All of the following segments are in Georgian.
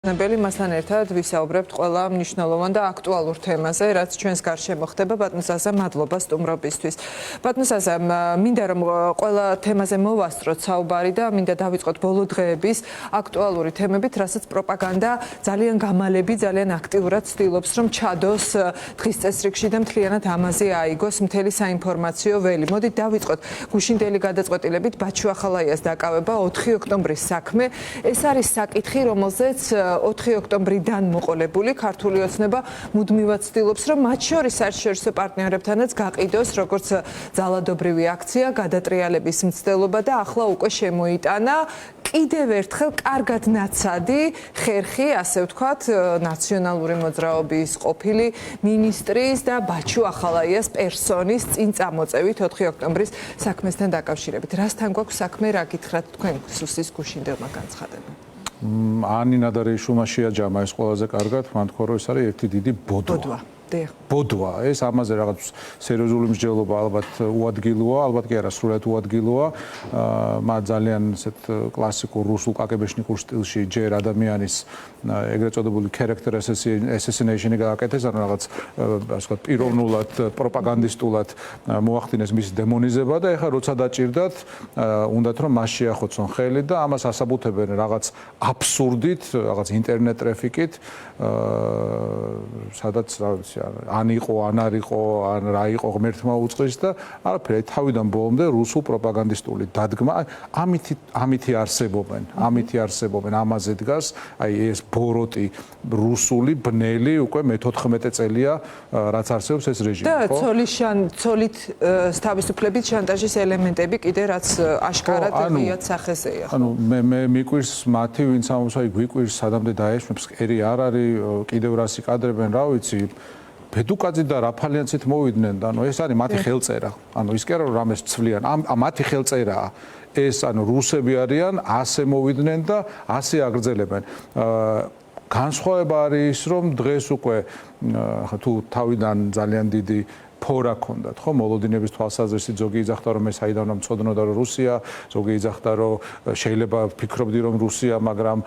მასთან ერთად ვისაუბრებთ ყველა მნიშვნელოვან და აქტუალურ თემაზე, რაც ჩვენს გარშემო ხდება. ბატონ ზაზა, მადლობა სტუმრობისთვის. ბატონ ზაზა, მინდა რომ ყველა თემაზე მოვასწროთ საუბარი და მინდა დავიწყოთ ბოლო დღეების აქტუალური თემებით, რასაც პროპაგანდა ძალიან გამალები, ძალიან აქტიურად ცდილობს, რომ ჩადოს დღის წესრიგში და მთლიანად ამაზე აიგოს მთელი საინფორმაციო ველი. მოდით დავიწყოთ გუშინდელი გადაწყვეტილებით ბაჩუ ახალაიას დაკავება 4 ოქტომბრის საქმე. ეს არის საკითხი, რომელზეც 4 ოქტომბრიდან მოყოლებული ქართული ოცნება მუდმივად ცდილობს, რომ მათ შორის საერთაშორისო პარტნიორებთანაც გაყიდოს როგორც ძალადობრივი აქცია, გადატრიალების მცდელობა და ახლა უკვე შემოიტანა კიდევ ერთხელ კარგად ნაცადი ხერხი, ასე ვთქვათ, ნაციონალური მოძრაობის ყოფილი მინისტრის და ბაჩუ ახალაიას პერსონის წინ წამოწევით 4 ოქტომბრის საქმესთან დაკავშირებით. რასთან გვაქვს საქმე, რა გითხრათ თქვენ სუსის გუშინდელმა განცხადებამ? ანინა და რეშუმა შეაჯამა ეს ყველაზე კარგად, მან თქვა რომ ეს არის ერთი დიდი ბოდვა. ბოდვა, ეს ამაზე რაღაც სერიოზული მსჯელობა ალბათ უადგილოა, ალბათ კი არა, სრულად უადგილოა. მათ ძალიან ესეთ კლასიკურ რუსულ კაგებეშნიკურ სტილში ჯერ ადამიანის ეგრეთ წოდებული character assassination-ი გააკეთეს, ანუ რაღაც ასე ვთქვათ, პიროვნულად, პროპაგანდისტულად მოახდინეს მის დემონიზება და ეხლა როცა დაჭირდათ, უნდათ რომ მას შეახოცონ ხელი და ამას ასაბუთებენ რაღაც აბსურდით, რაღაც ინტერნეტ ტრაფიკით, სადაც ან იყო, ან არ იყო, ან რა იყო ღმერთმა უწყვის და არაფერი თავიდან ბოლომდე რუსულ პროპაგანდისტული დადგმა, ამითი არსებობენ, ამაზე დგას, აი ეს ბოროტი რუსული ბნელი უკვე მე-14 წელია, რაც არსებობს ეს რეჟიმი, ხო? და ცოლით თავისუფლებით შანტაჟის ელემენტები კიდე რაც აშკარად ღიად სახეზეა. ანუ მე მიკვირს მათი, ვინც ამბობს, აი გვიკვირს სადამდე დაეშვებს, ერი არ არის, კიდევ რას იკადრებენ, რა ვიცი. ბედუკაძე და რაფალიანცით მოვიდნენ და ანუ ეს არის მათი ხელწერა. ანუ ის კი არა რომ რამეს ცვლიან, მათი ხელწერაა. ეს ანუ რუსები არიან, ასე მოვიდნენ და ასე აგრძელებენ. განსხვავება არის ის, რომ დღეს უკვე თუ თავიდან ძალიან დიდი ფორა ქონდათ, ხო, მოლოდინების თვალსაზრისით ზოგი იძახდა რომ ეს საიდანო მწოდნოდა რომ რუსია, ზოგი იძახდა რომ შეიძლება ფიქრობდი რომ რუსია, მაგრამ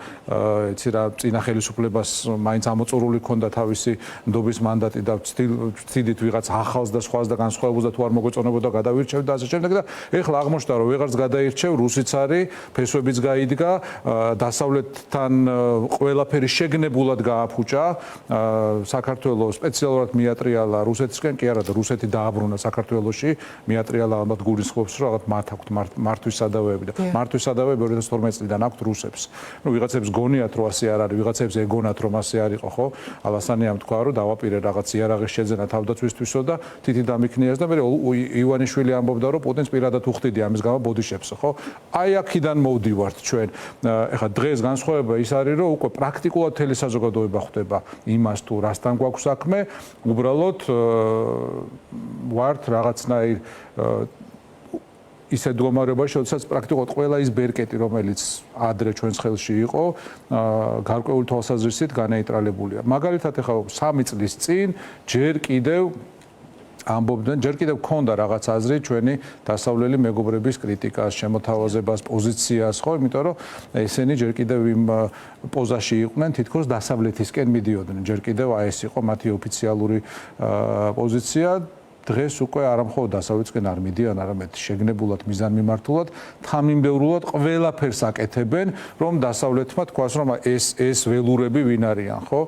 იცი რა, წინა ხელისუფლებას მაინც ამოწურული ქონდა თავისი ნდობის მანდატი და ვცდიდით ვიღაც ახალს და სხვას და განსხვავებულს და თუ არ მოგვეწონებოდა გადავირჩევთ და ასე შემდეგ და ეხლა აღმოჩნდა რომ ვეღარც გადაირჩევ, რუსიც არის, ფესვებიც გაიდგა, დასავლეთთან ყველაფერი შეგნებულად გააფუჭა, საქართველოს სპეციალურად მიატრიალა რუსეთისკენ, კი არა და რუსეთი დააბრუნა საქართველოში, მიატრიალა ალბათ გულისხმობს, რომ რაღაც მათ აქვთ მართვის სადავეები და მართვის სადავეები 2012 წლიდან აქვთ რუსებს. ნუ ვიღაცებს გონიათ რომ ასე არ არის, ვიღაცებს ეგონათ რომ ასე არ იყო, ხო? ალასანიამ თქვა რომ დავაპირე რაღაც იარაღის შეძენა თავდაცვისთვისო და თითი დამიქნიეს და მე ივანიშვილი ამბობდა რომ პუტინს პირადად უხდიდი ამის გამო ბოდიშებსო, ხო? აი აქედან მოვდივართ ჩვენ. ეხლა დღეს განსხვავება ის არის რომ უკვე პრაქტიკულად მთელი საზოგადოება ხვდება იმას თუ რასთან გვაქვს საქმე, უბრალოდ ვართ რაღაცნაირ ისეთ მდგომარეობაში, როდესაც პრაქტიკულად ყველა ის ბერკეტი, რომელიც ადრე ჩვენს ხელში იყო, გარკვეული თვალსაზრისით განეიტრალებულია. მაგალითად, ეხლა 3 წლის წინ ჯერ კიდევ ამბობდნენ, ჯერ კიდევ ქონდა რაღაც აზრი ჩვენი დასავლელი მეგობრების კრიტიკას, შემოთავაზებას, პოზიციას, ხო, იმიტომ რომ ესენი ჯერ კიდევ იმ პოზაში იყვნენ, თითქოს დასავლეთისკენ მიდიოდნენ. ჯერ კიდევ აი ეს იყო მათი ოფიციალური პოზიცია. დღეს უკვე არა მხოლოდ დასავლეთისკენ არ მიდიან, არამედ შეგნებულად, მიზანმიმართულად, თანმიმდევრულად ყველაფერს აკეთებენ, რომ დასავლეთმა თქვას, რომ ეს ველურები ვინ არიან, ხო?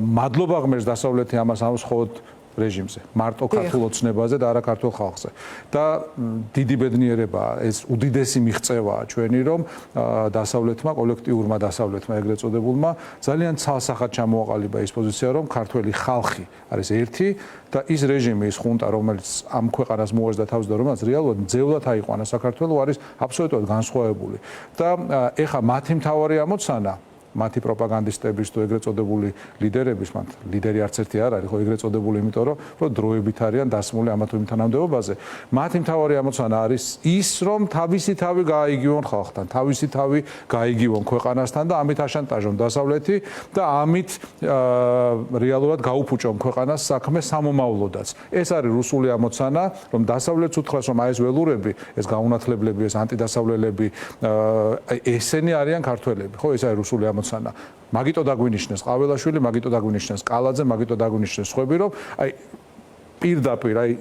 მადლობა ღმერთს დასავლეთი ამას ამბობს მხოლოდ რეჟიმზე, მარტო ქართულ ოცნებაზე და არა ქართულ ხალხზე. და დიდი ბედნიერებაა, ეს უდიდესი მიღწევაა ჩვენი, რომ დასავლეთმა, კოლექტიურმა დასავლეთმა ეგრეთ წოდებულმა ძალიან ცალსახად ჩამოაყალიბა ის პოზიცია, რომ ქართველი ხალხი არის ერთი და ის რეჟიმი, ის ხუნტა, რომელიც ამ ქვეყანას მოუერთდა თავს და რომელიც რეალურად ძევლად აიყვანა საქართველოს, არის აბსოლუტურად განსხვავებული. და ეხა მათი მთავარი ამოცანა მათი პროპაგანდისტების თუ ეგრეთ წოდებული ლიდერების, მათ ლიდერი არც ერთი არ არის, ხო, ეგრეთ წოდებული, იმიტომ რომ დროებით არიან დასმული ამა თუ იმ თანამდებობაზე. მათი მთავარი ამოცანა არის ის, რომ თავისი თავი გააიგივონ ხალხთან, თავისი თავი გაიგივონ ქვეყანასთან და ამით აშანტაჟონ დასავლეთი და ამით რეალურად გაუფუჭონ ქვეყანას საქმე სამომავლოდაც. ეს არის რუსული ამოცანა, რომ დასავლეთს უთხრას, რომ აი ეს ველურები, ეს გაუნათლებლები, ეს ანტიდასავლელები, ესენი არიან ქართველები, ხო, ეს არის რუსული ამოცანა. გამოცანა. მაგიტო დაგვინიშნეს ყაველაშვილი, მაგიტო დაგვინიშნეს კალაძე, მაგიტო დაგვინიშნეს სხვები, რომ აი პირდაპირ აი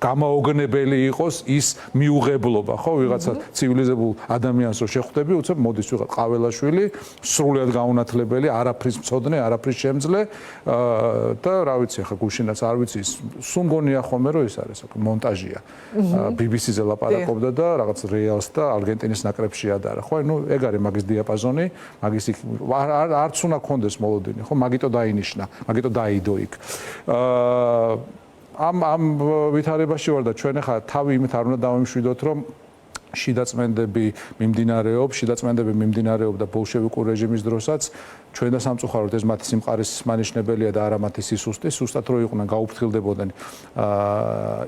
გამაოგნებელი იყოს ის მიუღებლობა, ხო, ვიღაცა ცივილიზებულ ადამიანს რო შეხვდები, უცებ მოდის ვიღაც ყაველაშვილი, სრულიად გაუნათლებელი, არაფრის მცოდნე, არაფრის შემძლე და რა ვიცი, ახლა გუშინაც არ ვიცი, სულ მგონია ხოლმე რომ ეს არის, მონტაჟია. BBC-ზე ლაპარაკობდა და რაღაც რეალს და არგენტინის ნაკრებში ადარა, ხო, ნუ ეგ არის მაგის დიაპაზონი, მაგის არც უნდა გქონდეს მოლოდინი, ხო, მაგიტო დაინიშნა, მაგიტო დაიდო იქ. ამ ვითარებაში ვარ და ჩვენ ახლა თავი იმით არ უნდა დავიმშვიდოთ, რომ შიდაწმენდები მიმდინარეობდა ბოლშევიკურ რეჟიმის დროსაც, ჩვენ და სამწუხაროდ ეს მათი სიმყარის მანიშნებელია და არა მათი სისუსტე, სუსტად რო იყვნენ გაუფრთხილდებოდნენ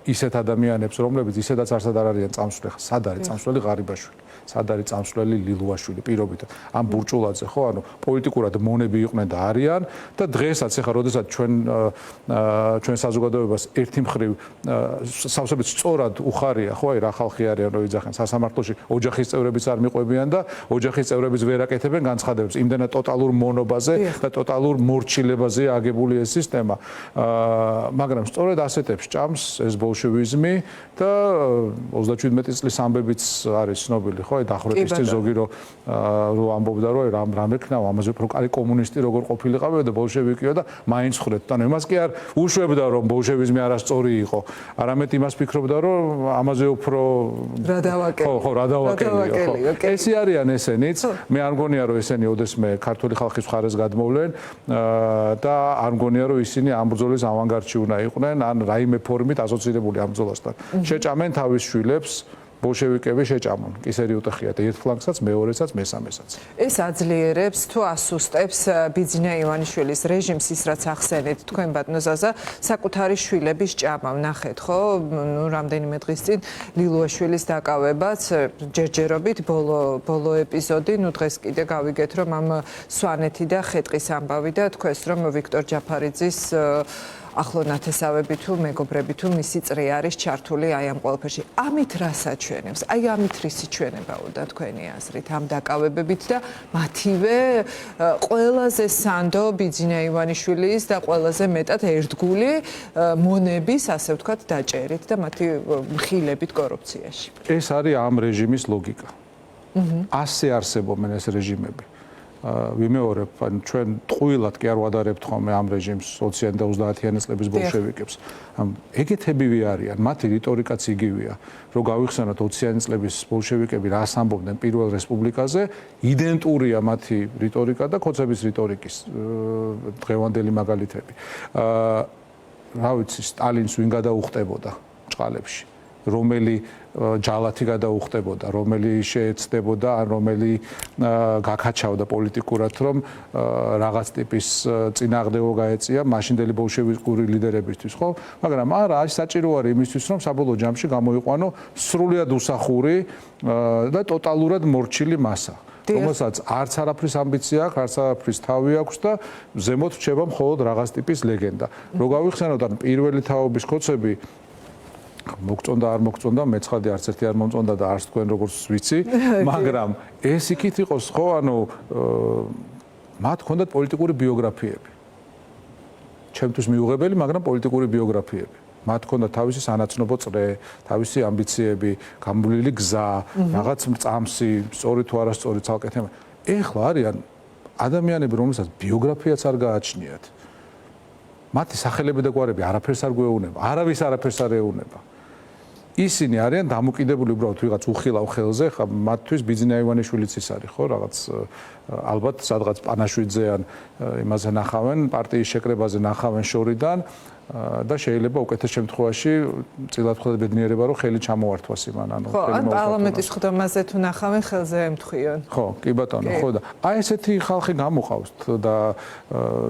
ისეთ ადამიანებს, რომლებიც ისედაც არსად არ არიან წამსვლელი, სად არის წამსვლელი ღარიბაშვილი, სად არის წამსვლელი ლილუაშვილი პირობით ამ ბურჭულაძე, ხო, ანუ პოლიტიკურად მონები იყვნენ და არიან და დღესაც ახლა როდესაც ჩვენ საზოგადოებას ერთი მხრივ სავსებით სწორად უხარია, ხო, აი რა ხალხი არიან რო იძახენ სასამართლოში, ოჯახის წევრებიც არ მიყვებიან და ოჯახის წევრებიც ვერ აკეთებენ განცხადებებს იმდენად ტოტალურ მონობაზე და ტოტალურ მორჩილებაზე აგებული ეს სისტემა. მაგრამ სწორედ ასეთებს ჭამს ეს ბოლშევიზმი და 37 წლის ამბებიც არის ცნობილი, ხო, დახვრეტის წინ ზოგი რო ამბობდა რომ რამ ეკნავა ამაზე უფრო კარი კომუნისტი როგორ ყოფილიყავი და ბოლშევიკიო და მაინც ხრეთ. ანუ იმას კი არ უშვებდა რომ ბოლშევიზმი არასწორი იყო, არამედ იმას ფიქრობდა რომ ამაზე უფრო რა დავაკელი. ხო, რა დავაკელი. ესე არიან ესენიც. მე არ მგონია რომ ესენი ოდესმე ქართული ხალხის მხარეს გადმოვლენ და არ მგონია რომ ისინი ამ ბრძოლის ავანგარდში უნდა იყვნენ, ან რაიმე ფორმით ასოცირებული ამ ბრძოლასთან. შეჭამენ თავის შვილებს ბოლშევიკები შეჭამონ. კისერი უტეხიათ ერთ ფლანგსაც, მეორესაც, მესამესაც. ეს აძლიერებს თუ ასუსტებს ბიძინა ივანიშვილის რეჟიმს ის რაც ახსენეთ თქვენ ბატონო ზაზა, საკუთარი შვილების ჭამა ვნახეთ, ხო? ნუ რამდენიმე დღის წინ ლილუაშვილის დაკავებაც ჯერჯერობით ბოლო ეპიზოდი, ნუ დღეს კიდე გავიგეთ რომ ამ სვანეთი და ხეტყის ამბავი და თქვენს რომ ვიქტორ ჯაფარიძის ახლო ნათესავები თუ მეგობრები თუ მისი წრე არის ჩართული აი ამ ყველაფერში. ამით რა საჩვენებს? აი ამით რისი ჩვენება უნდა თქვენი აზრით ამ დაკავებებით და მათივე ყველაზე სანდო ბიძინა ივანიშვილის და ყველაზე მეტად ერთგული მონების, ასე ვთქვათ, დაჭერით და მათი მხილებით კორუფციაში. ეს არის ამ რეჟიმის ლოგიკა. ასე არსებობენ ეს რეჟიმები. ვიმეორებ, ან ჩვენ ტყუილად კი არ ვადარებთ ხოლმე ამ რეჟიმს 20-იან და 30-იან წლების ბოლშევიკებს. ეგეთებივე არიან, მათი რიტორიკაც იგივეა, რომ გავიხსენოთ 20-იანი წლების ბოლშევიკები რას ამბობდნენ პირველ რესპუბლიკაზე, იდენტურია მათი რიტორიკა და ქოცების რიტორიკის დღევანდელი მაგალითები. რა ვიცი, სტალინს ვინ გადაუხტებოდა ჭყალებში, რომელი ჯალათი გადაუხტებოდა, რომელი შეეცდებოდა, ან რომელი გაქაჩავდა პოლიტიკურად, რომ რაღაც ტიპის წინააღმდეგო გაეწია მაშინდელი ბოლშევიკური ლიდერებისთვის, ხო? მაგრამ არა, ეს საჭირო არის იმისთვის, რომ საბოლოო ჯამში გამოიყვანო სრულიად უსახური და ტოტალურად მორჩილი მასა. რომელსაც არც არაფრის ამბიცია აქვს, არც არაფრის თავი აქვს და ზემოთ რჩება მხოლოდ რაღაც ტიპის ლეგენდა. რო გავიხსენოთ, ან პირველი თაობის ხოცები მოგწონდა არ მოგწონდა, მეცხადი არც ერთი არ მომწონდა და არც თქვენ როგორც ვიცი, მაგრამ ეს იქით იყოს, ხო, ანუ მათ ჰქონდათ პოლიტიკური ბიოგრაფიები. ჩემთვის მიუღებელი, მაგრამ პოლიტიკური ბიოგრაფიები. მათ ჰქონდათ თავისი სანაცნობო წრე, თავისი ამბიციები, გამბვლილი გზა, რაღაც მწამსი, სწორი თუ არასწორი ცალკე თემა. ეხლა არიან ადამიანები, რომელსაც ბიოგრაფიაც არ გააჩნიათ. მათი სახელები და გვარები არაფერს არ გვეუბნება, არავის არაფერს არ ეუბნება. ისინი არიან დამოკიდებული უბრალოდ ვიღაც უხილავ ხელზე, ხა მათთვის ბიძინა ივანიშვილიც ის არის, ხო, რაღაც ალბათ სადღაც პანაშვიდზე ან იმაზე ნახავენ, პარტიის შეკრებაზე ნახავენ შორიდან და შეიძლება უკეთეს შემთხვევაში წილად ხვდეთ ბედნიერება, რომ ხელი ჩამოართვას იმან, ანუ ხო, ან პარლამენტის ხდომაზე თუ ნახავენ, ხელზე ემთხვიონ. ხო, კი ბატონო, ხო და აი ესეთი ხალხი გამოყავთ და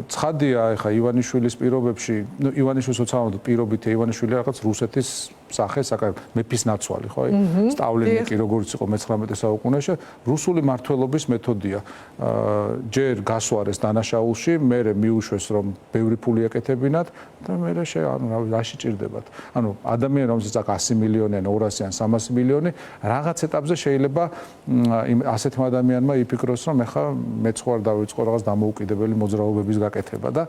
ცხადია, ეხა ივანიშვილის პირობებში, ნუ ივანიშვილის უცნაურად პირობით ივანიშვილი რაღაც რუსეთის სახე, მეფის ნაცვალი, ხო? სტავლენიკი როგორც იყო მე-19 საუკუნეში, რუსული მმართველობის მეთოდია. ჯერ გასვარეს დანაშაულში, მერე მიუშვეს რომ ბევრი ფული ეკეთებინათ და მე რაში ჭირდებათ. ანუ ადამიანი რომელსაც აქვს 100 მილიონი ან 200 ან 300 მილიონი, რაღაც ეტაპზე შეიძლება იმ ასეთმა ადამიანმა იფიქროს, რომ ეხლა მეც ხარ დავიწყო რაღაც დამოუკიდებელი მოძრაობების გაკეთება და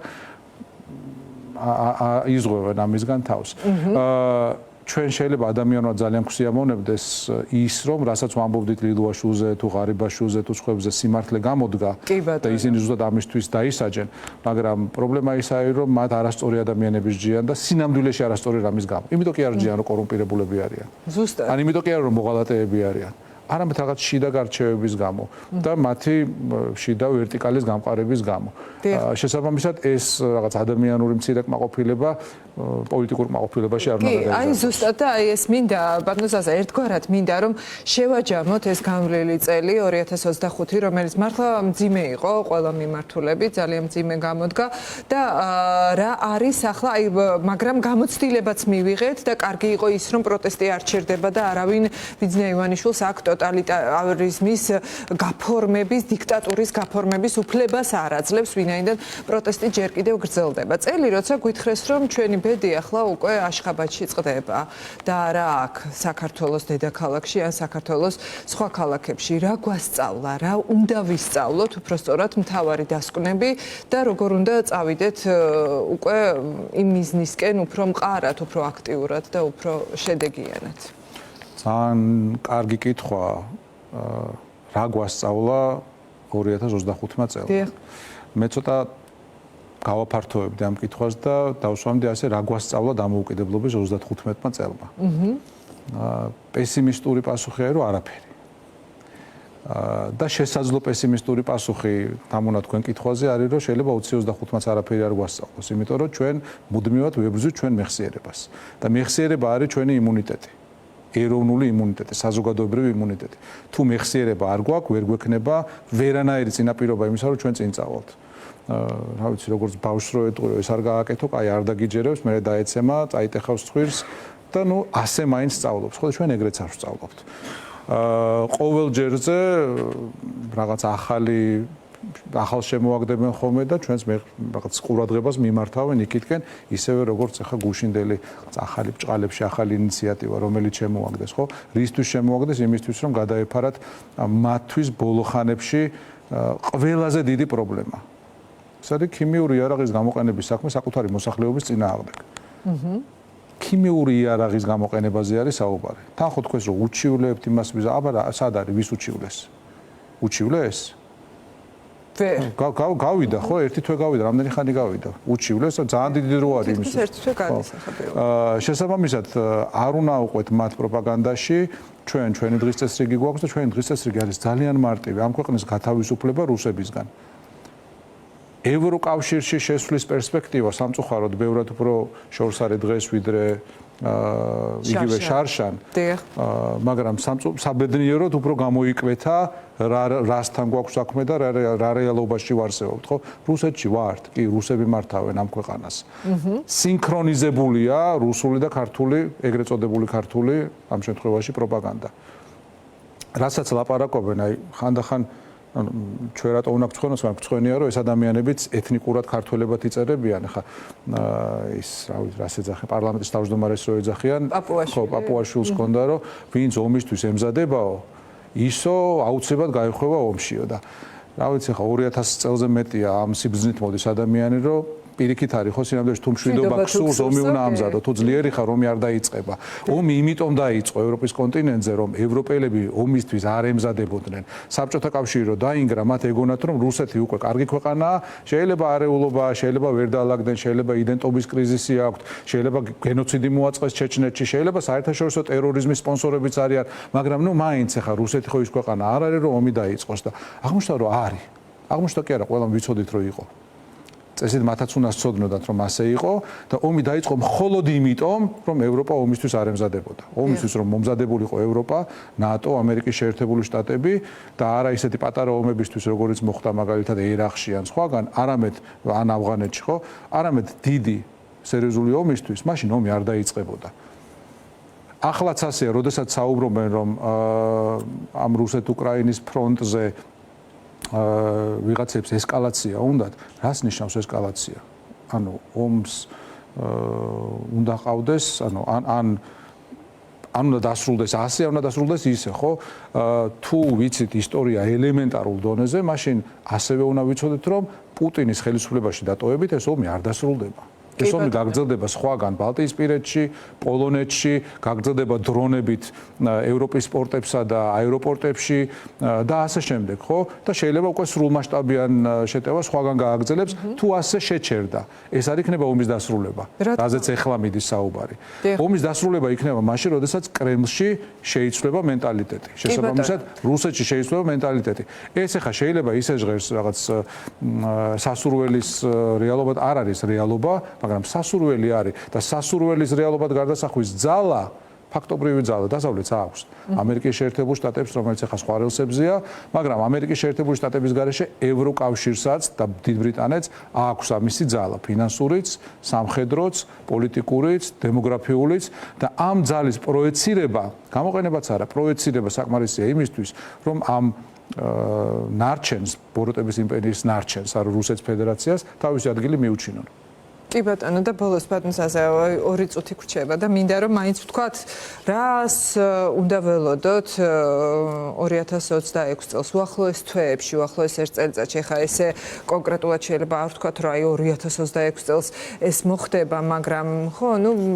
იზღვევენ ამისგან თავს. ჩვენ შეიძლება ადამიანმა ძალიან გვსიამოვნებდეს ის, რომ რასაც ვამბობდით ლილუაშვილზე თუ ღარიბაშვილზე თუ სხვებზე სიმართლე გამოდგა და ისინი ზუსტად ამისთვის დაისაჯენ, მაგრამ პრობლემა ისაა, რომ მათ არასწორი ადამიანების ჯიან და სინამდვილეში არასწორი რამის გამო. იმიტომ კი არ ჯიან, რომ კორუმპირებულები არიან. ზუსტად. ან იმიტომ კი არა, რომ მოღალატეები არიან. არამედ რაღაც შიდა გარჩევების გამო და მათი შიდა ვერტიკალის გამყარების გამო. შესაბამისად ეს რაღაც ადამიანური მცირე კმაყოფილება პოლიტიკურ კმაყოფილებაში არ უნდა გადაიზარდოს. აი ზუსტად და აი ეს მინდა ბატონო ზაზა ერთგვარად მინდა რომ შევაჯამოთ ეს განვლილი წელი 2025 რომელიც მართლა მძიმე იყო ყველა მიმართულებით ძალიან მძიმე გამოდგა და რა არის ახლა აი მაგრამ გამოცდილებაც მივიღეთ და კარგი იყო ის რომ პროტესტი არ ჩერდება და არავინ ბიძინა ივანიშვილს აქ ტოტალიტარიზმის გაფორმების დიქტატურის გაფორმების უფლებას არ აძლევს ვინაიდან პროტესტი ჯერ კიდევ გრძელდება. წელი როცა გითხრეს რომ ჩვენი ბედი ახლა უკვე აშხაბადში წყდება და არა აქ საქართველოს დედაქალაქში ან საქართველოს სხვა ქალაქებში რა გვასწავლა, რა უნდა ვისწავლოთ უფრო სწორად მთავარი დასკვნები და როგორ უნდა წავიდეთ უკვე იმ მიზნისკენ უფრო მყარად, უფრო აქტიურად და უფრო შედეგიანად. ძალიან კარგი კითხვა რა გვასწავლა 2025 წელს. მე ცოტა გავაფართოვებდი ამ კითხვას და დავსვამდი ასე რა გვასწავლა დამოუკიდებლობის 35 წელმა. პესიმისტური პასუხია რომ არაფერი. და შესაძლო პესიმისტური პასუხი დამონა თქვენ კითხვაზე არის რომ შეიძლება 2025-ს არაფერი არ გვასწავლოს, იმიტომ რომ ჩვენ მუდმივად ვებრძვით ჩვენ მეხსიერებას. და მეხსიერება არის ჩვენი იმუნიტეტი. ეროვნული იმუნიტეტი, საზოგადოებრივი იმუნიტეტი. თუ მეხსიერება არ გვაქვს, ვერ გვექნება ვერანაირი წინაპირობა იმისა, რომ ჩვენ წინ წავალთ. რა ვიცი, როგორც ბავშვს რო ეტყურო, ეს არ გააკეთო, აი არ დაგიჯერებს, მე დაეცემა, წაიტეხავს ცხვირს და ნუ ასე მაინც სწავლობს. ხო, ჩვენ ეგრეც არ ვსწავლობთ. ყოველ ჯერზე რაღაც ახალ შემოაგდებენ ხოლმე და ჩვენს რაღაც ყურადღებას მიმართავენ იქითკენ, ისევე როგორც ახლა გუშინდელი ახალი ბჭყალებში ახალი ინიციატივა, რომელიც შემოაგდეს, ხო? რისთვის შემოაგდეს? იმისთვის, რომ გადაეფარათ მათთვის ბოლო ხანებში ყველაზე დიდი პრობლემა. ეს არის ქიმიური იარაღის გამოყენების საქმე საკუთარი მოსახლეობის წინააღმდეგ. ქიმიური იარაღის გამოყენებაზე არის საუბარი. თან ხო თქვენს რომ უჩივლეებთ იმას, აბა სად არის ვის უჩივლეს? უჩივლეს? გავიდა ხო ერთი თვე გავიდა რამდენი ხანი გავიდა უჩივლეს ძალიან დიდი დრო არის იმის ერთი თვე განისახებია შესაბამისად არ უნდა უყვეთ მათ პროპაგანდაში ჩვენი დღის წესრიგი გვაქვს და ჩვენი დღის წესრიგი არის ძალიან მარტივი ამ ქვეყნის გათავისუფლება რუსებისგან ევროკავშირში შესვლის პერსპექტივა სამწუხაროდ ბევრად უფრო შორს არის დღეს ვიდრე იგივე შარშან მაგრამ საბედნიეროდ უფრო გამოიკვეთა რასთან გვაქვს საქმე და რა რეალობაში ვარსებობთ ხო რუსეთში ვართ კი რუსები მართავენ ამ ქვეყანას სინქრონიზებულია რუსული და ქართული ეგრეთ წოდებული ქართული ამ შემთხვევაში პროპაგანდა რასაც ლაპარაკობენ აი ხანდახან ჩვენ რატო უნდა გწვენოს, მაგრამ გწვენია რომ ეს ადამიანებიც ეთნიკურად ქართველებად იწერებიან, ხა ის რა ვიცი, რას ეძახიან, პარლამენტის თავმჯდომარეს რო ეძახიან, ხო, პაპუაშვილს ჰქონდა რომ ვინც ომისთვის ემზადებაო, ისო აუცილებლად გაიხვევა ომშიო და რა ვიცი, ხა 2000 წელზე მეტია ამ სიბრძნით მოდის ადამიანი რომ პირიქით არის ხო სინამდვილეში თუ მშვიდობა გსურს ომი უნდა ამზადო თუ ძლიერი ხარ ომი არ დაიწყება ომი იმიტომ დაიწყო ევროპის კონტინენტზე რომ ევროპელები ომისთვის არ ემზადებოდნენ საბჭოთა კავშირი რო დაინგრა მათ ეგონათ რომ რუსეთი უკვე კარგი ქვეყანაა შეიძლება არეულობა შეიძლება ვერ დაალაგდნენ შეიძლება იდენტობის კრიზისი აქვთ შეიძლება გენოციდი მოაწყეს ჩეჩნეთში შეიძლება საერთაშორისო ტერორიზმის სპონსორებიც არიან მაგრამ ნუ მაინც ახლა რუსეთი ხო ის ქვეყანა არ არის რომ ომი დაიწყოს და აღმოჩნდა რომ არის აღმოჩნდა კი არა ყველამ ვიცოდით რომ იყო წესით მათაც უნდა სწოდნოდათ რომ ასე იყო და ომი დაიწყო მხოლოდ იმიტომ რომ ევროპა ომისთვის არ ემზადებოდა. ომისთვის რომ მომზადებულიყო ევროპა, ნატო, ამერიკის შეერთებული შტატები და არა ისეთი პატარა ომებისთვის როგორიც მოხდა მაგალითად ერაყში ან სხვაგან, არამედ ან ავღანეთში ხო, არამედ დიდი სერიოზული ომისთვის, მაშინ ომი არ დაიწყებოდა. ახლაც ასეა, როდესაც საუბრობენ რომ ამ რუსეთ-უკრაინის ფრონტზე ვიღაცებს ესკალაცია უნდათ, რას ნიშნავს ესკალაცია? ანუ ომს უნდა ყავდეს, ან უნდა დასრულდეს ასე, უნდა დასრულდეს ისე, ხო? თუ ვიცით ისტორია ელემენტარულ დონეზე, მაშინ ასევე უნდა ვიცოდეთ, რომ პუტინის ხელისუფლებაში დატოვებით ეს ომი არ დასრულდება. ეს ომი გაგრძელდება სხვაგან ბალტიისპირეთში, პოლონეთში, გაგრძელდება დრონებით ევროპის პორტებსა და აეროპორტებში და ასე შემდეგ, ხო? და შეიძლება უკვე სრულმასშტაბიან შეტევა სხვაგან გააგრძელებს, თუ ასე შეჩერდა. ეს არ იქნება ომის დასრულება, რაზეც ეხლა მიდის საუბარი. ომის დასრულება იქნება მაშინ, როდესაც კრემლში შეიცვლება მენტალიტეტი. შესაბამისად, რუსეთში შეიცვლება მენტალიტეტი. ეს ახლა შეიძლება ისე ჟღერს რაღაც სასურველის რეალობად არ არის რეალობა, მაგრამ სასურველი არის და სასურველის რეალობად გარდასახვის ძალა, ფაქტობრივი ძალა დასავლეთს აქვს. ამერიკის შეერთებულ შტატებს, რომელიც ახლა სხვა რელსებზეა, მაგრამ ამერიკის შეერთებული შტატების გარეშე ევროკავშირსაც და დიდ ბრიტანეთს აქვს ამისი ძალა, ფინანსურიც, სამხედროც, პოლიტიკურიც, დემოგრაფიულიც და ამ ძალის პროექცირება, გამოყენებაც არა, პროექცირება საკმარისია იმისთვის, რომ ამ ნარჩენს, ბოროტების იმპერიის ნარჩენს, არ რუსეთის ფედერაციას თავისი ადგილი მიუჩინონ. კი ბატონო და ბოლოს ბატონსაზე 2 წუთი გრჩება და მინდა რომ მაინც ვთქვათ რას უნდა ველოდოთ 2026 წელს უახლოეს თვეებში, უახლოეს 1 წელიწადში. ხა ესე კონკრეტულად შეიძლება არ ვთქვათ რომ აი 2026 წელს ეს მოხდება, მაგრამ ხო,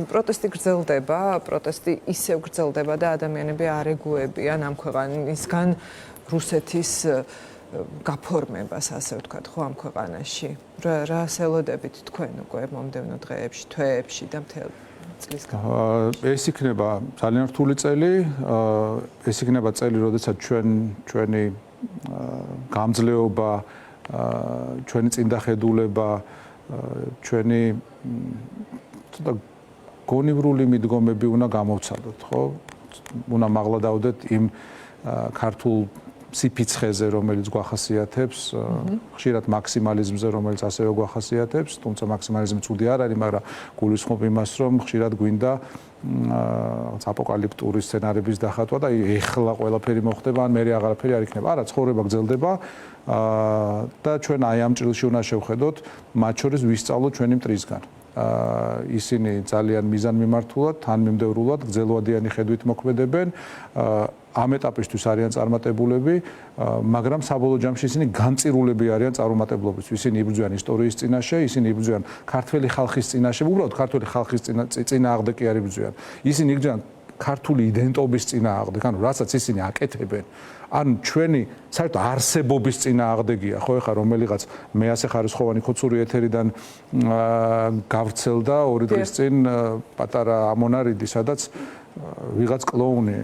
პროტესტი გრძელდება, პროტესტი ისევ გრძელდება და ადამიანები არ ეგუებიან ამ ქვეყანისგან რუსეთის გაფორმებას, ასე ვთქვათ, ხო ამ ქვეყანაში. რა ელოდებით თქვენ უკვე მომდევნო დღეებში, თვეებში და მთელ წლის განმავლობაში? ეს იქნება ძალიან რთული წელი, ეს იქნება წელი, როდესაც ჩვენი გამძლეობა, ჩვენი წინდახედულება, ჩვენი ცოტა გონივრული მიდგომები უნდა გამოვცადოთ, ხო? უნდა მაღლა დავდეთ იმ ქართულ სიფიცხეზე, რომელიც გვახასიათებს, ხშირად მაქსიმალიზმზე, რომელიც ასევე გვახასიათებს, თუმცა მაქსიმალიზმი ცუდი არ არის, მაგრამ გულისხმობ იმას, რომ ხშირად გვინდა აპოკალიფტური სცენარების დახატვა და ეხლა ყველაფერი მოხდება, ან მერე აღარაფერი არ იქნება. არა, ცხოვრება გრძელდება და ჩვენ აი ამ ჭრილში უნდა შევხედოთ, მათ შორის ვისწავლოთ ჩვენი მტრისგან. ისინი ძალიან მიზანმიმართულად, თანმიმდევრულად, გრძელვადიანი ხედვით მოქმედებენ. ამ ეტაპისთვის არიან წარმატებულები, მაგრამ საბოლოო ჯამში ისინი განწირულები არიან წარუმატებლობისთვის. ისინი იბრძვიან ისტორიის წინაშე, ისინი იბრძვიან ქართველი ხალხის წინაშე, უბრალოდ ქართველი ხალხის წინააღმდეგ კი არ იბრძვიან. ისინი იბრძვიან ქართული იდენტობის წინააღმდეგ, ანუ რასაც ისინი აკეთებენ, ან ჩვენი საერთოდ არსებობის წინააღმდეგია, ხო, ეხლა რომელიღაც მე-100 ხარისხოვანი ხოცური ეთერიდან გავრცელდა 2 დღის წინ პატარა ამონარიდი, სადაც ვიღაც კლოუნი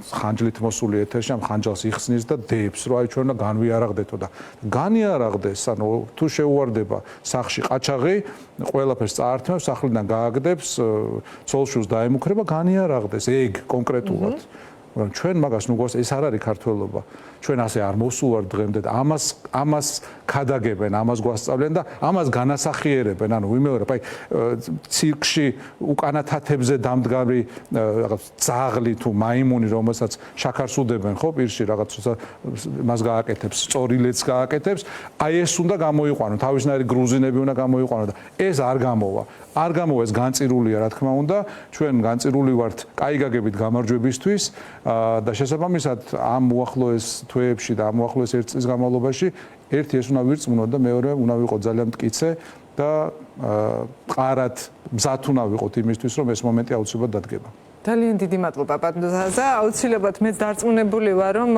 ხანჯლით მოსული ეთერში ამ ხანჯალს იხსნის და დებს, რომ აი ჩვენ უნდა განვიარაღდეთო და განიარაღდეს, ანუ თუ შეუვარდება სახში ყაჩაღი, ყველაფერს წაართმევს, სახლიდან გააგდებს, ცოლშუს დაემუქრება, განიარაღდეს, ეგ კონკრეტულად. მაგრამ ჩვენ მაგას ნუ გვას ეს არ არის ქართველობა. ჩვენ ასე არ მოსულვართ დღემდე და ამას ქადაგებენ, ამას გვასწავლენ და ამას განასახიერებენ. ანუ ვიმეორებ, აი ცირკში უკანა თათებზე დამდგარი რაღაც ძაღლი თუ მაიმუნი, რომელსაც შაქარს უდებენ, ხო, პირში რაღაც მას გააკეთებს, სწორილეთს გააკეთებს, აი ეს უნდა გამოიყვანო, თავისნაირი გრუზინები უნდა გამოიყვანო და ეს არ გამოვა. არ გამოვა, ეს განწირულია, რა თქმა უნდა, ჩვენ განწირული ვართ კაი გაგებით გამარჯვებისთვის და შესაბამისად ამ უახლოეს თვეებში და ამ უახლოეს 1 წლის განმავლობაში ერთი ეს უნდა ვირწმუნოთ და მეორე უნდა ვიყოთ ძალიან მტკიცე და მყარად მზად უნდა ვიყოთ იმისთვის, რომ ეს მომენტი აუცილებლად დადგება. ძალიან დიდი მადლობა ბატონო. აუცილებლად მეც დარწმუნებული ვარ, რომ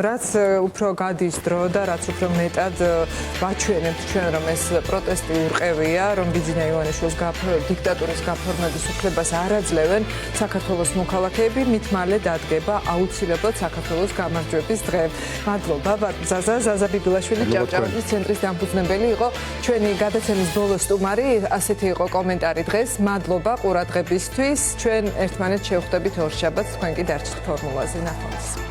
რაც უფრო გადის დრო და რაც უფრო მეტად ვაჩვენებთ ჩვენ, რომ ეს პროტესტი ურყევია, რომ ბიძინა ივანიშვილის დიქტატურის გაფორმების უფლებას არ აძლევენ საქართველოს მოქალაქეები, მით მალე დადგება აუცილებლად საქართველოს გამარჯვების დღე. მადლობა ბატონო ზაზა ბიბილაშვილი, ჭავჭავაძის ცენტრის დამფუძნებელი იყო ჩვენი გადაცემის ბოლოს სტუმარი. ასეთი იყო კომენტარი დღეს. მადლობა ყურადღებისთვის. ჩვენ ერთმანეთს შევხვდებით ორ შაბათს, თქვენ კი დარჩით ფორმულაზე. ნახვამდის.